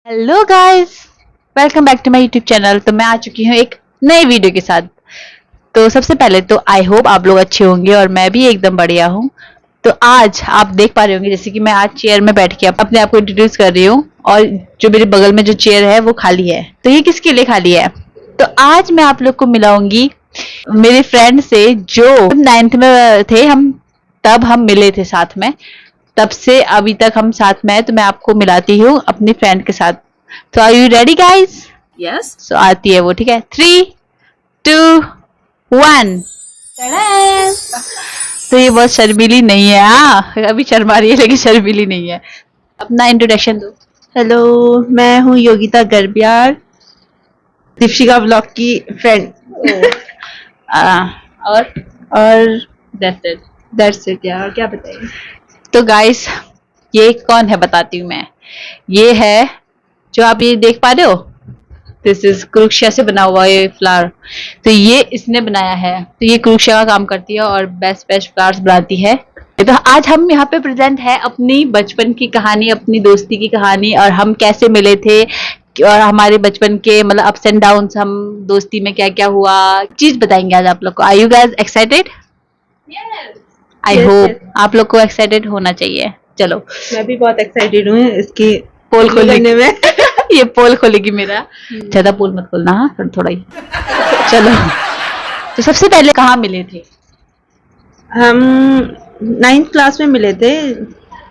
Hello guys, welcome back to my YouTube channel. तो मैं आ चुकी हूँ एक नई वीडियो के साथ। तो सबसे पहले तो आई होप आप लोग अच्छे होंगे और मैं भी एकदम बढ़िया हूँ। तो आज आप देख पा रहे होंगे जैसे कि मैं आज चेयर में बैठ के अपने आप को इंट्रोड्यूस कर रही हूँ और जो मेरे बगल में जो चेयर है वो खाली है। तो ये किसके लिए खाली है? तो आज मैं आप लोग को मिलाऊंगी मेरे फ्रेंड से जो 9th में थे हम, तब हम मिले थे साथ में। तब से अभी तक हम साथ में हैं, तो मैं आपको मिलाती हूँ अपनी फ्रेंड के साथ। तो are you ready guys? Yes. So आती है वो, ठीक है। 3, 2, 1। तो ये बहुत शर्मीली नहीं है। अभी शर्मा रही है लेकिन शर्मीली नहीं है। अपना इंट्रोडक्शन दो। हेलो, मैं हूँ योगिता गर्बियार, दीपशिका ब्लॉग की फ्रेंड। और और दैट्स इट। दैट्स इट यार, क्या बताएं। तो गाइस, ये कौन है बताती हूँ मैं। ये है जो आप ये देख पा रहे हो, दिस इज क्रुशिया से बना हुआ ये फ्लावर। तो ये इसने बनाया है। तो ये क्रुशिया का काम करती है और बेस्ट बेस्ट फ्लावर्स बनाती है। तो आज हम यहाँ पे प्रेजेंट है अपनी बचपन की कहानी, अपनी दोस्ती की कहानी, और हम कैसे मिले थे और हमारे बचपन के मतलब अप्स एंड डाउन्स, हम दोस्ती में क्या क्या हुआ चीज बताएंगे आज आप लोग को। Are you guys excited? I Yes, hope yes. आप लोग को एक्साइटेड होना चाहिए। चलो मैं भी बहुत एक्साइटेड हूँ इसकी पोल खोलने करने में। ये पोल खोलेगी मेरा। ज्यादा पोल मत खोलना, हाँ थोड़ा ही। चलो, तो सबसे पहले कहाँ मिले थे? हम 9th क्लास में मिले थे,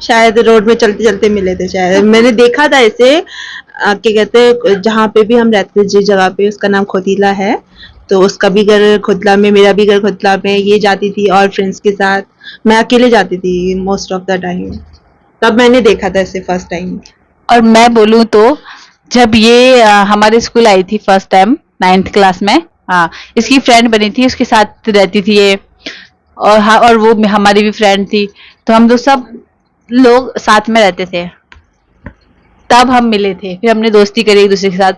शायद रोड में चलते चलते मिले थे। शायद मैंने देखा था इसे, क्या कहते हैं, जहाँ पे भी हम रहते थे, जिस जगह पे, उसका नाम खोतीला है। तो उसका भी घर खोतला में, मेरा भी घर खोतला में। ये जाती थी और फ्रेंड्स के साथ, मैं अकेले जाती थी मोस्ट ऑफ द टाइम। तब मैंने देखा था इसे फर्स्ट टाइम। और मैं बोलूँ तो जब ये हमारे स्कूल आई थी फर्स्ट टाइम 9th क्लास में, हाँ, इसकी फ्रेंड बनी थी, उसके साथ रहती थी ये। और हाँ, और वो हमारी भी फ्रेंड थी। तो हम लोग सब लोग साथ में रहते थे। तब हम मिले थे, फिर हमने दोस्ती करी एक दूसरे के साथ।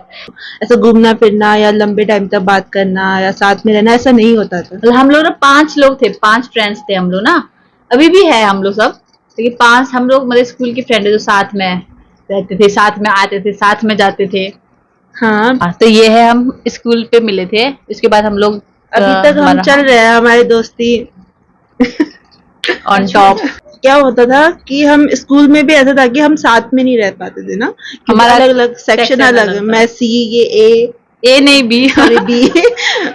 ऐसा घूमना फिरना या लंबे टाइम तक बात करना या साथ में रहना, ऐसा नहीं होता था। मतलब हम लोग ना 5 लोग थे, 5 फ्रेंड्स थे हम लोग ना। अभी भी है हम लोग सब, लेकिन 5 हम लोग मतलब स्कूल की फ्रेंड है जो साथ में रहते थे, साथ में आते थे, साथ में जाते थे। हाँ, तो ये है, हम स्कूल पे मिले थे। उसके बाद हम लोग अभी तक हम चल रहे हैं हमारी दोस्ती। On top. क्या होता था कि हम स्कूल में भी ऐसा था कि हम साथ में नहीं रह पाते थे ना, क्योंकि हमारा अलग अलग सेक्शन अलग है। मैं सी, ये ए नहीं बी। Sorry B.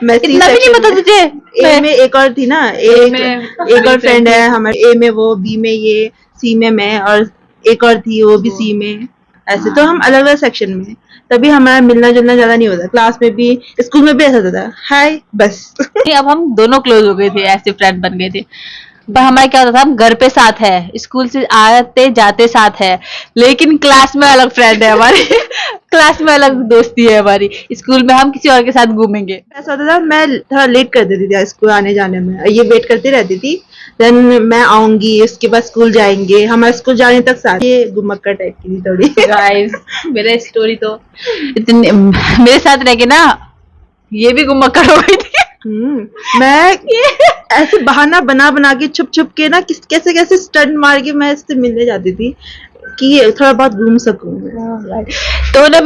मैं सी इतना भी नहीं पता सेक्शन तुझे? ए में एक और थी ना, एक और फ्रेंड है हमारे। ए में वो, बी में ये, सी में मैं, और एक और थी वो भी सी में। ऐसे तो हम अलग अलग सेक्शन में हैं। तभी हमारा मिलना जुलना ज्यादा नहीं होता। क्लास में भी, स्कूल में भी ऐसा होता था, हाय बस। अब हम दोनों क्लोज हो गए थे, ऐसे फ्रेंड बन गए थे। पर हमारा क्या होता था, हम घर पे साथ है, स्कूल से आते जाते साथ है, लेकिन क्लास में अलग फ्रेंड है हमारी। क्लास में अलग दोस्ती है हमारी, स्कूल में हम किसी और के साथ घूमेंगे। ऐसा होता था, मैं थोड़ा लेट कर देती थी स्कूल आने जाने में। ये वेट करती रहती थी, देन मैं आऊंगी, उसके बाद स्कूल जाएंगे। हमारे स्कूल जाने तक साथ। ये गुमक्का टाइप की थी थोड़ी। गाइस, मेरा स्टोरी तो इतनी मेरे साथ रह के ना, ये भी गुम्मक्कड़ हो गई थी। मैं ऐसे बहाना बना बना के, छुप छुप के ना, कैसे कैसे स्टंट मार के मैं इससे मिलने जाती थी कि थोड़ा बहुत घूम सकूं मैं। तो ना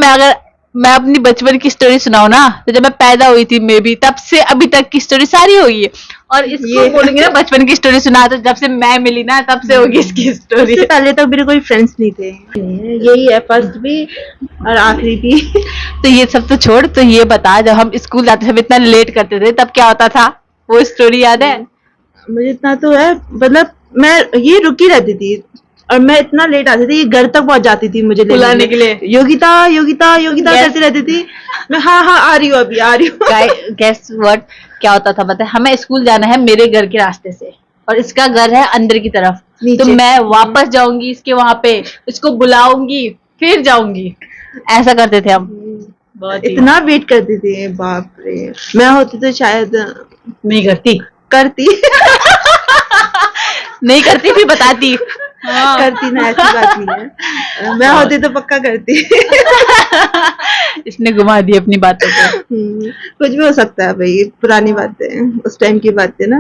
मैं अपनी बचपन की स्टोरी सुनाऊं ना, तो जब मैं पैदा हुई थी मे बी, तब से अभी तक की स्टोरी सारी होगी है। और इसको बोलेंगे ना बचपन की स्टोरी सुना, तो जब से मैं मिली ना तब से होगी इसकी स्टोरी। पहले तक मेरे कोई फ्रेंड्स नहीं थे, यही है फर्स्ट भी और आखिरी भी। तो ये सब तो छोड़, तो ये बता, जब हम स्कूल जाते थे इतना लेट करते थे तब क्या होता था, वो स्टोरी याद है? मुझे इतना तो है, मतलब मैं ये रुकी रहती थी और मैं इतना लेट आती थी, घर तक पहुंच जाती थी मुझे बुलाने के लिए। योगिता योगिता योगिता करती रहती थी मैं। हाँ हाँ, आ रही हूँ, अभी आ रही हूँ। गेस व्हाट, क्या होता था पता है? हमें स्कूल जाना है मेरे घर के रास्ते से, और इसका घर है अंदर की तरफ। तो मैं वापस जाऊंगी इसके वहां पे, इसको बुलाऊंगी, फिर जाऊंगी। ऐसा करते थे हम। इतना वेट करती थी, बाप रे। मैं होती तो शायद नहीं करती। करती। नहीं करती फिर बताती। करती ना, ऐसी बात नहीं है। मैं होती तो पक्का करती। इसने घुमा दी अपनी बातों को। कुछ भी हो सकता है भाई, पुरानी बातें, उस टाइम की बातें ना।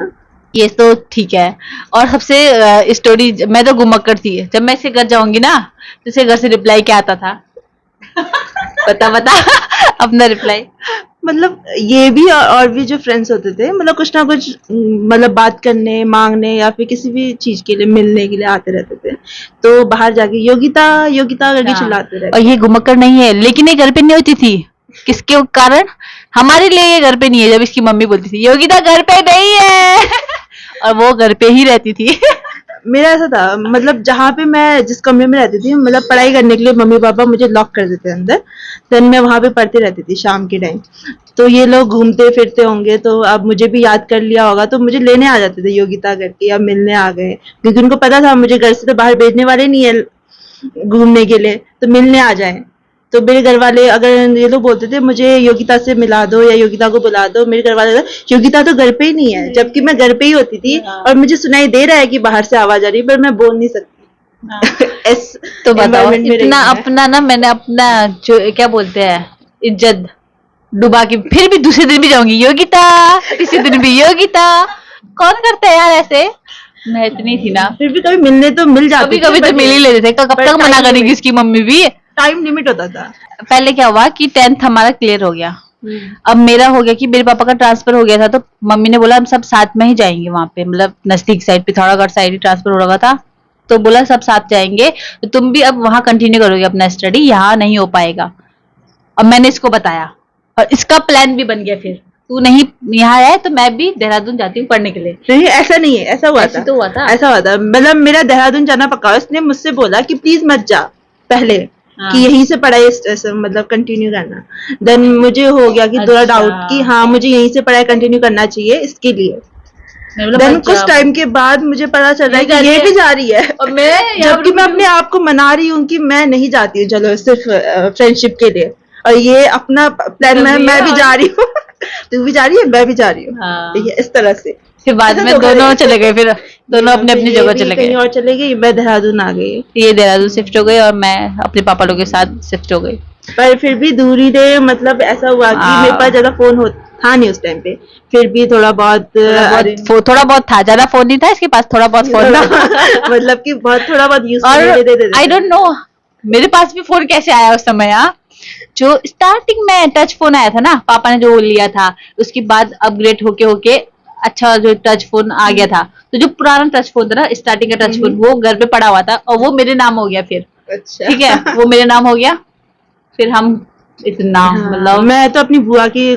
ये तो ठीक है। और सबसे स्टोरी, मैं तो गुमक्कड़ थी। जब मैं इसे घर जाऊंगी ना, तो इसे घर से रिप्लाई क्या आता था? बता बता अपना रिप्लाई। मतलब ये भी और भी जो फ्रेंड्स होते थे, मतलब कुछ ना कुछ मतलब बात करने, मांगने या फिर किसी भी चीज के लिए मिलने के लिए आते रहते थे। तो बाहर जाके योगिता योगिता करके हाँ। चिल्लाते और रहते। ये घुमक्कड़ नहीं है, लेकिन ये घर पे नहीं होती थी। किसके कारण? हमारे लिए ये घर पे नहीं है, जब इसकी मम्मी बोलती थी योगिता घर पे नहीं है और वो घर पे ही रहती थी। मेरा ऐसा था, मतलब जहाँ पे मैं जिस कमरे में रहती थी, मतलब पढ़ाई करने के लिए मम्मी पापा मुझे लॉक कर देते अंदर। देन मैं वहां पे पढ़ती रहती थी शाम के टाइम। तो ये लोग घूमते फिरते होंगे, तो अब मुझे भी याद कर लिया होगा, तो मुझे लेने आ जाते थे योगिता करके, या मिलने आ गए, क्योंकि उनको पता था मुझे घर से तो बाहर भेजने वाले नहीं है घूमने के लिए, तो मिलने आ जाए। तो मेरे घर वाले अगर ये लोग बोलते थे मुझे योगिता से मिला दो या योगिता को बुला दो, मेरे घर वाले कहते, योगिता तो घर पे ही नहीं है, जबकि मैं घर पे ही होती थी और मुझे सुनाई दे रहा है कि बाहर से आवाज आ रही है, पर मैं बोल नहीं सकती। इस तो बताओ, environment में रही इतना हूँ मैं। अपना ना, मैंने अपना जो क्या बोलते हैं इज्जत डुबा के फिर भी दूसरे दिन भी जाऊंगी योगिता, तीसरे दिन भी योगिता। कौन करता है यार ऐसे? मैं इतनी थी ना। फिर भी कभी मिलने तो मिल जाते कभी कभी तो मिल ही लेते थे, कब but तक मना time करेगी limit- उसकी मम्मी भी। टाइम लिमिट होता था। पहले क्या हुआ कि 10th हमारा क्लियर हो गया। अब मेरा हो गया कि मेरे पापा का ट्रांसफर हो गया था, तो मम्मी ने बोला हम सब साथ में ही जाएंगे वहां पे, मतलब नजदीक साइड पिथौरागढ़ साइड ही ट्रांसफर हो रहा था। तो बोला सब साथ जाएंगे, तो तुम भी अब वहां कंटिन्यू करोगे अपना स्टडी, यहाँ नहीं हो पाएगा। अब मैंने इसको बताया और इसका प्लान भी बन गया। फिर तू नहीं यहाँ है तो मैं भी देहरादून जाती हूँ पढ़ने के लिए। नहीं, ऐसा नहीं है, ऐसा हुआ ऐसे था। तो हुआ था। ऐसा हुआ था, मतलब मेरा देहरादून जाना पक्का हुआ। इसने मुझसे बोला कि प्लीज मत जा पहले, हाँ। कि यहीं से पढ़ाई मतलब कंटिन्यू करना। देन मुझे हो गया कि थोड़ा अच्छा। डाउट कि हाँ मुझे यहीं से पढ़ाई कंटिन्यू करना चाहिए इसके लिए। मैं बोला देन मत कुछ जा। टाइम के बाद मुझे पता चल रहा है ये जा कि रही ये है। भी जा रही है, और मैं यहाँ जबकि मैं रुकी अपने आप को मना रही हूँ कि मैं नहीं जाती हूँ, चलो सिर्फ फ्रेंडशिप के लिए। और ये अपना प्लान में मैं भी जा रही हूँ। तू भी जा रही है, मैं भी जा रही हूँ। हाँ। ठीक है, इस तरह से। फिर बाद ऐसा में धोखा दोनों दे- चले गए, फिर दोनों ये अपने फिर अपनी ये जगह भी चले कहीं गए। और चले गई, मैं देहरादून आ गई। ये देहरादून शिफ्ट हो गई और मैं अपने पापा लोगों के साथ शिफ्ट हो गई। पर फिर भी दूरी रहे, मतलब ऐसा हुआ कि हाँ। मेरे पास ज्यादा फोन था नहीं उस टाइम पे। फिर भी थोड़ा बहुत थोड़ा बहुत था, ज्यादा फोन नहीं था इसके पास, थोड़ा बहुत फोन था। मतलब कि बहुत थोड़ा बहुत यूज और करने देते आई थे। डोंट नो मेरे पास भी फोन कैसे आया उस समय। हाँ, जो स्टार्टिंग में टच फोन आया था ना, पापा ने जो लिया था, उसके बाद अपग्रेड होके होके अच्छा जो टच फोन आ गया था। तो जो पुराना टच फोन था ना, स्टार्टिंग का टच फोन, वो घर पे पड़ा हुआ था और वो मेरे नाम हो गया फिर। अच्छा, ठीक है, वो मेरे नाम हो गया। फिर हम इतना हाँ, मतलब मैं तो अपनी बुआ के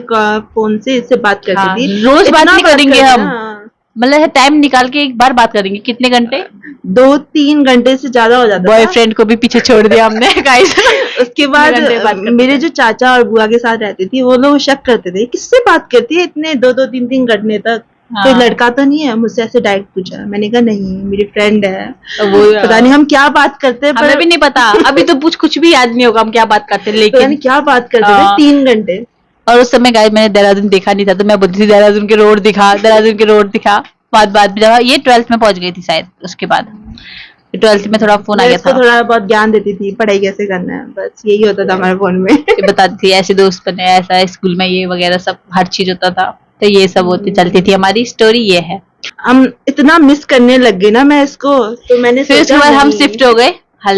फोन से इससे बात करती हाँ, थी। रोज बात इतना नहीं करेंगे करते हम, ना, मतलब टाइम निकाल के एक बार बात करेंगे। कितने घंटे? 2-3 घंटे से ज्यादा हो जाता था। बॉयफ्रेंड को भी पीछे छोड़ दिया हमने गाइस। उसके बाद घंटे बात करते मेरे थे। जो चाचा और बुआ के साथ रहती थी, वो लोग शक करते थे किससे बात करती है इतने 2-2 3-3 घंटे तक। हाँ। कोई लड़का तो नहीं है? मुझसे ऐसे डायरेक्ट पूछा। मैंने कहा नहीं, मेरी फ्रेंड है। तो वो पता नहीं हम क्या बात करते हैं, हमें भी नहीं पता, अभी तो कुछ भी याद नहीं होगा हम क्या बात करते, पता नहीं लेकिन क्या बात करते थे हाँ। 3 घंटे। और उस समय गाइस मैंने देहरादून देखा नहीं था, तो मैं बोलती थी देहरादून के रोड दिखा, देहरादून के रोड दिखा। बात में जब ये 12th में पहुंच गई थी शायद, उसके बाद 12th में थोड़ा फोन आ मैं गया इसको था। थोड़ा बहुत ज्ञान देती थी, पढ़ाई कैसे करना है, बस यही होता था हमारे फोन में। ये बताती थी ऐसे दोस्त बने, ऐसा स्कूल में ये वगैरह सब हर चीज होता था। तो ये सब होती चलती थी हमारी स्टोरी, ये है। हम इतना मिस करने लग गए ना मैं इसको, तो मैंने फिर उसके सोचा बाद हम नहीं। शिफ्ट हो गए,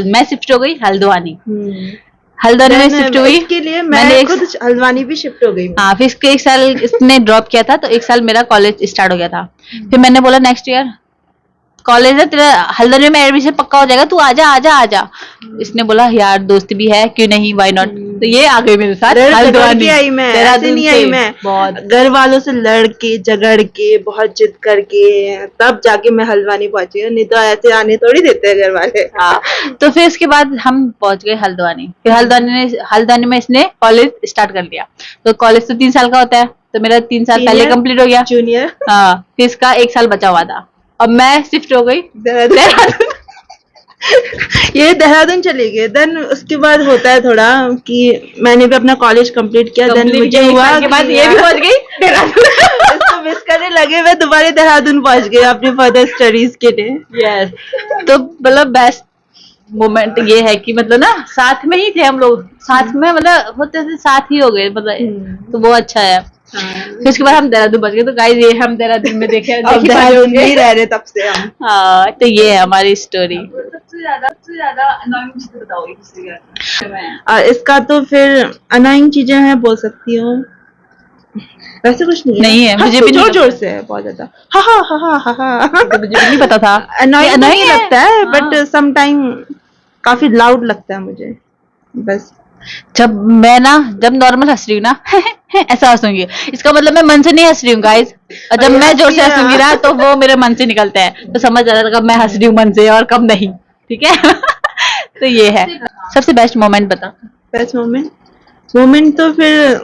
मैं शिफ्ट हो गई हल्द्वानी। हम्म। हल्द्वानी में Then, शिफ्ट हुई। इसके लिए मैंने मैं एक खुद हल्द्वानी भी शिफ्ट हो गई। हाँ, फिर इसके 1 साल इसने ड्रॉप किया था, तो 1 साल मेरा कॉलेज स्टार्ट हो गया था। फिर मैंने बोला नेक्स्ट ईयर कॉलेज है तेरा, हल्द्वानी में एडमिशन पक्का हो जाएगा, तू आजा आजा आजा। इसने बोला यार दोस्त भी है, क्यों नहीं, व्हाई नॉट। तो ये आ गई मेरे साथ लड़ झगड़ हल्द्वानी। के आई मैं, ऐसे देहरादून नहीं से आई मैं। बहुत। घर वालों से लड़ के झगड़ के बहुत जिद करके तब जाके मैं हल्द्वानी पहुंची, नहीं तो ऐसे आने थोड़ी देते हैं घर वाले। हाँ, तो फिर उसके बाद हम पहुंच गए हल्द्वानी। फिर हल्द्वानी में इसने कॉलेज स्टार्ट कर लिया। तो कॉलेज तो 3 साल का होता है, तो मेरा 3 साल पहले कंप्लीट हो गया। जूनियर हाँ, फिर इसका 1 साल बचा हुआ था। अब मैं शिफ्ट हो गई देहरादून। ये देहरादून चले गए। देन उसके बाद होता है थोड़ा कि मैंने भी अपना कॉलेज कंप्लीट किया। देन मुझे हुआ के बाद ये भी पहुंच गई देहरादून। इसको मिस करने लगे, मैं दोबारा देहरादून पहुंच गई अपने फर्दर स्टडीज के लिए। यस, तो मतलब बेस्ट मोमेंट ये है कि मतलब ना साथ में ही थे हम लोग, साथ में मतलब होते थे, साथ ही हो गए मतलब, तो वो अच्छा है। फिर उसके बाद हम देहरादून पहुंच गए। तो गाइस ये हम देहरादून में देखे अब देहरादून में ही रह रहे तब से हम। हाँ, तो ये है हमारी स्टोरी। सबसे ज्यादा annoying चीज़ बताओगे किससे क्या? इसका तो फिर अनोइंग चीजें हैं बोल सकती हूँ, वैसे कुछ नहीं है। नहीं है, मुझे भी नहीं जोर लगता। जोर से है बहुत ज्यादा, हा हा हा हा हा हा तो मुझे भी नहीं पता था। ये अनोइंग annoying नहीं है। लगता है, बट हाँ। सम टाइम काफी लाउड लगता है मुझे, बस। जब मैं ना जब नॉर्मल हंस रही हूँ ना ऐसा हंसूंगी, इसका मतलब मैं मन से नहीं हंस रही हूँ गाइस। और जब और ये मैं जोर हंसती से है, हंसूंगी ना तो वो मेरे मन से निकलता है, तो समझ आ जाएगा कब मैं हंस रही हूँ मन से और कब नहीं। ठीक है तो ये है। सबसे बेस्ट मोमेंट बता। बेस्ट मोमेंट, मोमेंट तो फिर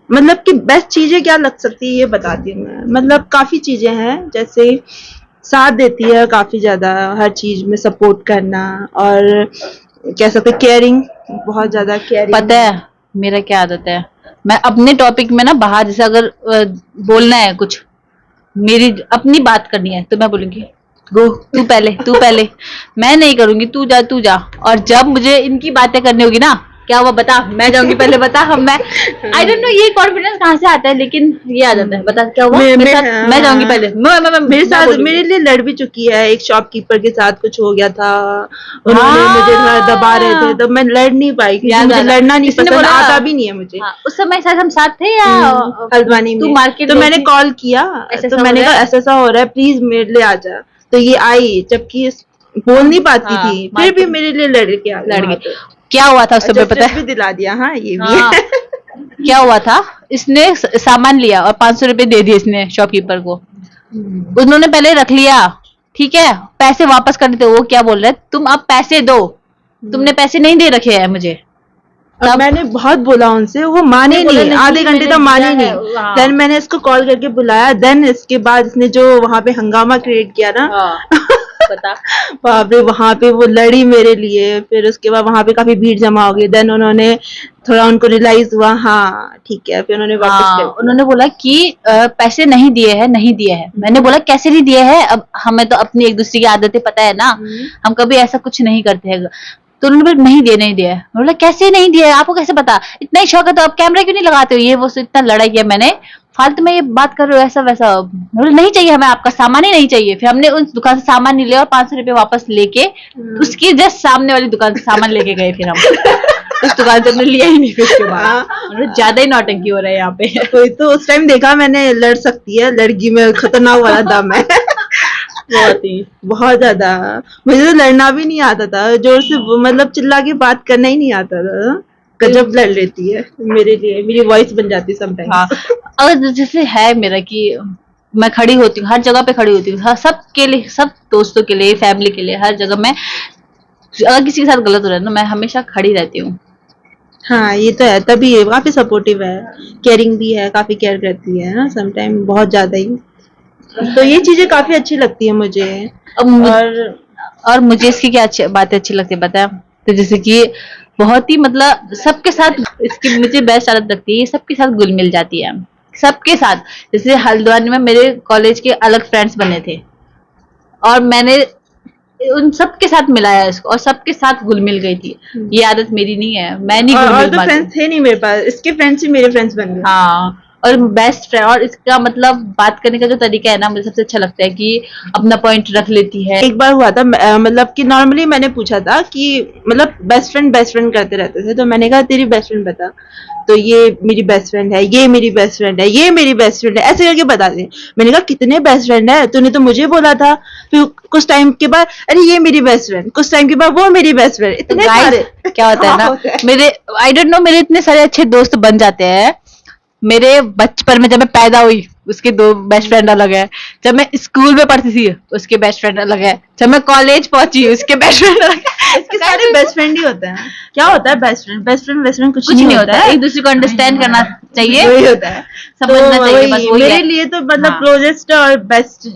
मतलब कि बेस्ट चीजें क्या लग सकती है ये बताती हूँ मैं। मतलब काफी चीजें हैं, जैसे साथ देती है काफी ज्यादा, हर चीज में सपोर्ट करना, और कह सकते केयरिंग, बहुत ज्यादा केयरिंग। पता है मेरा क्या आदत है, मैं अपने टॉपिक में ना बाहर जैसे अगर बोलना है कुछ, मेरी अपनी बात करनी है तो मैं बोलूंगी गो तू पहले मैं नहीं करूंगी, तू जा। और जब मुझे इनकी बातें करनी होगी ना, क्या हुआ बता, मैं जाऊंगी पहले, बता हम मैं आई डोंट नो ये कॉन्फिडेंस कहाँ से आता है, लेकिन ये आ जाता है। बता क्या हुआ मेरे साथ, मैं जाऊंगी पहले, मेरे साथ मेरे लिए लड़ भी चुकी है, एक शॉपकीपर के साथ कुछ हो गया था, उन्होंने मुझे थोड़ा दबा रहे थे, तो मैं लड़ नहीं पाई क्योंकि मुझे लड़ना नहीं पसंद, आता भी नहीं है मुझे। उस समय शायद हम साथ थे या हल्द्वानी तू में, मार्केट तो मैंने कॉल किया, तो मैंने कहा ऐसा ऐसा हो रहा है, प्लीज मेरे लिए आ जा। तो ये आई, जबकि बोल नहीं पाती थी, फिर भी मेरे लिए लड़ के आ गई। क्या हुआ था उस समय पता भी है? दिला दिया, हाँ ये भी है। क्या हुआ था, इसने सामान लिया और 500 रुपए दे दिए इसने शॉपकीपर को। उन्होंने पहले रख लिया, ठीक है, पैसे वापस करने थे, वो क्या बोल रहे तुम अब पैसे दो, तुमने पैसे नहीं दे रखे हैं मुझे। अब मैंने बहुत बोला उनसे, वो माने नहीं, आधे घंटे तक माने नहीं। देन मैंने इसको कॉल करके बुलाया, देन इसके बाद इसने जो वहां पे हंगामा क्रिएट किया ना, बता वहां पे वो लड़ी मेरे लिए। फिर उसके बाद वहां पे काफी भीड़ जमा हो गई, देन उन्होंने थोड़ा, उनको रियलाइज हुआ, हाँ ठीक है, फिर उन्होंने वापस कर दिया। उन्होंने बोला कि पैसे नहीं दिए हैं, नहीं दिए हैं। मैंने बोला कैसे नहीं दिए हैं, अब हमें तो अपनी एक दूसरे की आदतें पता है ना, हम कभी ऐसा कुछ नहीं करते हैं। तो उन्होंने बोला नहीं दिए, नहीं दिए। बोला कैसे नहीं दिए, आपको कैसे पता, इतना ही शौक है तो आप कैमरा क्यों नहीं लगाते हो, ये वो इतना लड़ाई किया मैंने, फालतू में ये बात कर रहे हो ऐसा वैसा। बोला नहीं चाहिए हमें, आपका सामान ही नहीं चाहिए। फिर हमने उस दुकान से सामान नहीं लिया और 500 रुपए वापस लेके उसकी जस्ट सामने वाली दुकान से सामान लेके गए। फिर हम उस दुकान से हमने लिया ही नहीं। फिर उसके बाद ज्यादा ही नौटंकी हो रहा है यहाँ पे। कोई तो उस टाइम देखा मैंने, लड़ सकती है, लड़की में खतरनाक वाला दम है। बहुत ज्यादा। मुझे तो लड़ना भी नहीं आता था, जोर से मतलब चिल्ला के बात करना ही नहीं आता था। गजब लड़ लेती है मेरे लिए, मेरी वॉइस बन जाती समटाइम्स। हाँ, और जैसे है मेरा कि मैं खड़ी होती हूँ, हर जगह पे खड़ी होती हूँ, सबके लिए, सब दोस्तों के लिए, फैमिली के लिए, हर जगह मैं, अगर किसी के साथ गलत हो रहा है ना, मैं हमेशा खड़ी रहती हूँ। हाँ ये तो है, तभी है, काफी सपोर्टिव है, केयरिंग भी है, काफी केयर करती है ना, समटाइम बहुत ज्यादा ही। तो ये चीजें काफी अच्छी लगती है मुझे। और मुझे इसकी क्या अच्छी बातें अच्छी लगती है पता है? तो जैसे कि बहुत ही मतलब सबके साथ, इसकी मुझे बेस्ट आदत लगती है, ये सबके साथ घुल मिल जाती है, सबके साथ। जैसे हल्द्वानी में मेरे कॉलेज के अलग फ्रेंड्स बने थे और मैंने उन सबके साथ मिलाया इसको और सबके साथ घुल मिल गई थी। ये आदत मेरी नहीं है, मैं नहीं घुल मिल तो फ्रेंड्स थे नहीं मेरे पास, इसके फ्रेंड्स ही मेरे फ्रेंड्स बन गए। हाँ, और बेस्ट फ्रेंड, और इसका मतलब बात करने का जो तरीका है ना, मुझे सबसे अच्छा लगता है कि अपना पॉइंट रख लेती है। एक बार हुआ था, मतलब कि नॉर्मली मैंने पूछा था कि मतलब बेस्ट फ्रेंड करते रहते थे, तो मैंने कहा तेरी बेस्ट फ्रेंड बता, तो ये मेरी बेस्ट फ्रेंड है, ये मेरी बेस्ट फ्रेंड है, ये मेरी बेस्ट फ्रेंड है, ऐसे करके बता दे। मैंने कहा कितने बेस्ट फ्रेंड है, तूने तो मुझे बोला था। फिर कुछ टाइम के बाद अरे ये मेरी बेस्ट फ्रेंड, कुछ टाइम के बाद वो मेरी बेस्ट फ्रेंड, इतने सारे। क्या होता है ना, मेरे आई डोंट नो, मेरे इतने सारे अच्छे दोस्त बन जाते हैं। मेरे बचपन में जब मैं पैदा हुई उसके 2 बेस्ट फ्रेंड अलग है, जब मैं स्कूल में पढ़ती थी उसके बेस्ट फ्रेंड अलग है, जब मैं कॉलेज पहुंची उसके बेस्ट फ्रेंड अलग है। इसके सारे बेस्ट फ्रेंड ही होते हैं। क्या होता है बेस्ट फ्रेंड? बेस्ट फ्रेंड कुछ नहीं होता है, एक दूसरे को अंडरस्टैंड करना चाहिए, वही होता है, समझना चाहिए, बस वही मेरे है। लिए तो मतलब क्लोजेस्ट और बेस्ट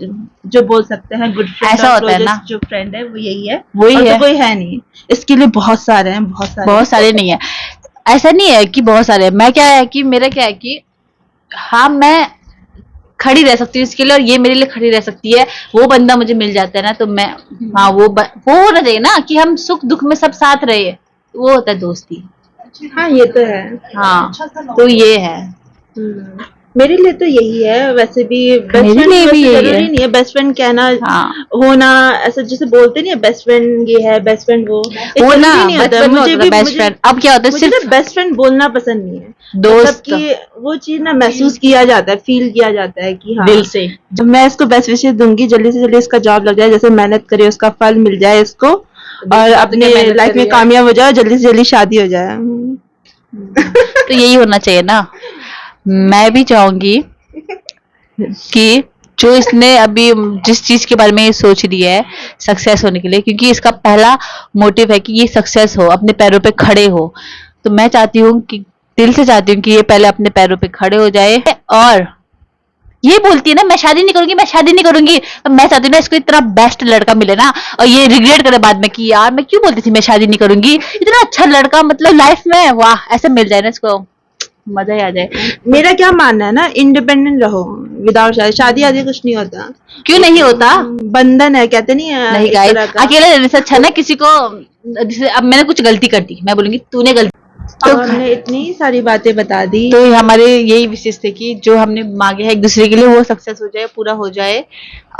जो बोल सकते हैं, गुड फ्रेंड ऐसा और होता है ना, जो फ्रेंड है वो यही है, वही और है। तो कोई है नहीं। इसके लिए बहुत सारे हैं, बहुत सारे नहीं है, ऐसा नहीं है कि बहुत सारे। मैं क्या है कि मेरा क्या है कि हाँ, मैं खड़ी रह सकती हूँ इसके लिए और ये मेरे लिए खड़ी रह सकती है। वो बंदा मुझे मिल जाता है ना, तो मैं, हाँ वो होना चाहिए ना कि हम सुख दुख में सब साथ रहे, वो होता है दोस्ती। हाँ ये तो है। हाँ, तो ये है। मेरे लिए तो यही है वैसे भी। बेस्ट मेरे फ्रेंड लिए भी यही जरूरी है। नहीं है बेस्ट फ्रेंड कहना हाँ होना, ऐसा जैसे बोलते नहीं है बेस्ट फ्रेंड ये है बेस्ट फ्रेंड वो, ये वो ना जरूरी नहीं होता है। बचपन में मुझे होता था भी बेस्ट फ्रेंड, अब क्या होता है मुझे ना सिर्फ बेस्ट फ्रेंड बोलना पसंद नहीं है। मतलब दोस्त कि वो चीज ना महसूस किया जाता है, फील किया जाता है कि हाँ दिल से। जब मैं इसको बेस्ट विशेष दूंगी जल्दी से जल्दी इसका जॉब लग जाए, जैसे मेहनत करे उसका फल मिल जाए इसको, और अपने लाइफ में कामयाब हो जाए, जल्दी से जल्दी शादी हो जाए। तो यही होना चाहिए ना। मैं भी चाहूंगी कि जो इसने अभी जिस चीज के बारे में ये सोच रही है सक्सेस होने के लिए, क्योंकि इसका पहला मोटिव है कि ये सक्सेस हो, अपने पैरों पे खड़े हो। तो मैं चाहती हूँ कि दिल से चाहती हूँ कि ये पहले अपने पैरों पे खड़े हो जाए। और ये बोलती है ना मैं शादी नहीं करूंगी, मैं शादी नहीं करूंगी, तो मैं चाहती हूँ ना इसको इतना बेस्ट लड़का मिले ना, और ये रिग्रेट करे बाद में कि यार मैं क्यों बोलती थी मैं शादी नहीं करूंगी, इतना अच्छा लड़का मतलब लाइफ में वाह ऐसे मिल जाए ना इसको, मजा ही आ जाए। मेरा क्या मानना है ना, इंडिपेंडेंट रहो विदाउट शादी। शादी आदि कुछ नहीं होता, क्यों नहीं होता? बंधन है कहते नहीं है नहीं एक गाइस, तरह का। अकेले रहने से अच्छा ना किसी को, जैसे अब मैंने कुछ गलती कर दी मैं बोलूंगी तूने गलती, तो तो हमने इतनी सारी बातें बता दी। तो हमारे यही विशेष थे कि जो हमने मांगे है एक दूसरे के लिए वो सक्सेस हो जाए, पूरा हो जाए।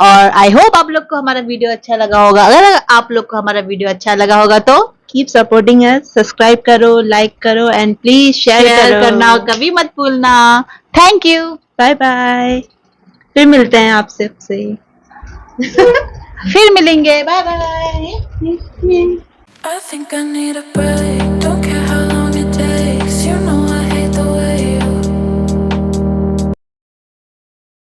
और आई होप आप लोग को हमारा वीडियो अच्छा लगा होगा। अगर आप लोग को हमारा वीडियो अच्छा लगा होगा तो कीप सपोर्टिंग अस, सब्सक्राइब करो, लाइक करो एंड प्लीज शेयर शेयर करो। करना कभी मत भूलना। Thank you. बाय बाय, फिर मिलते हैं आपसे। फिर मिलेंगे, bye bye. I think I need a break.